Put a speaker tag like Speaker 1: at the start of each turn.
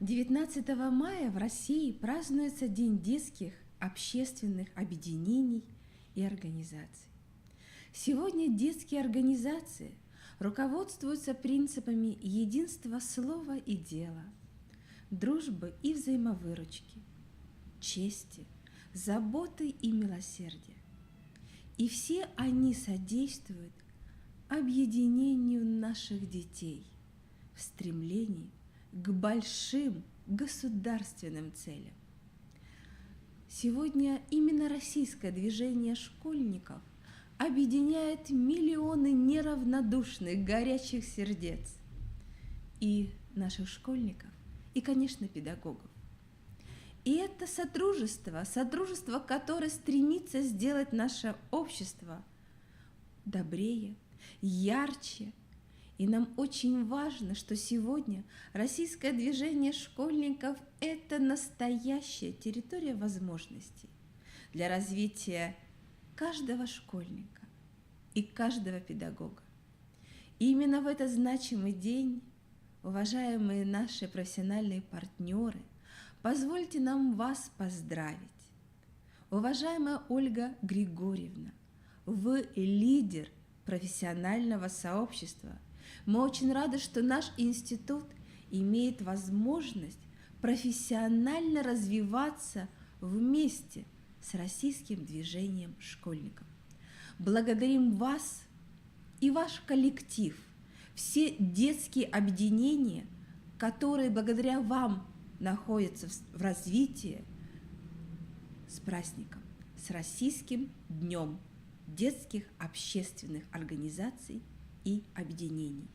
Speaker 1: 19 мая в России празднуется День детских общественных объединений и организаций. Сегодня детские организации руководствуются принципами единства слова и дела, дружбы и взаимовыручки, чести, заботы и милосердия. И все они содействуют объединению наших детей в стремлении к большим государственным целям. Сегодня именно российское движение школьников объединяет миллионы неравнодушных, горячих сердец и наших школьников, и, конечно, педагогов. И это содружество, которое стремится сделать наше общество добрее, ярче. И нам очень важно, что сегодня российское движение школьников – это настоящая территория возможностей для развития каждого школьника и каждого педагога. И именно в этот значимый день, уважаемые наши профессиональные партнеры, позвольте нам вас поздравить. Уважаемая Ольга Григорьевна, вы лидер профессионального сообщества. Мы очень рады, что наш институт имеет возможность профессионально развиваться вместе с российским движением школьников. Благодарим вас и ваш коллектив, все детские объединения, которые благодаря вам находятся в развитии, с праздником, с Российским днем детских общественных организаций и объединений.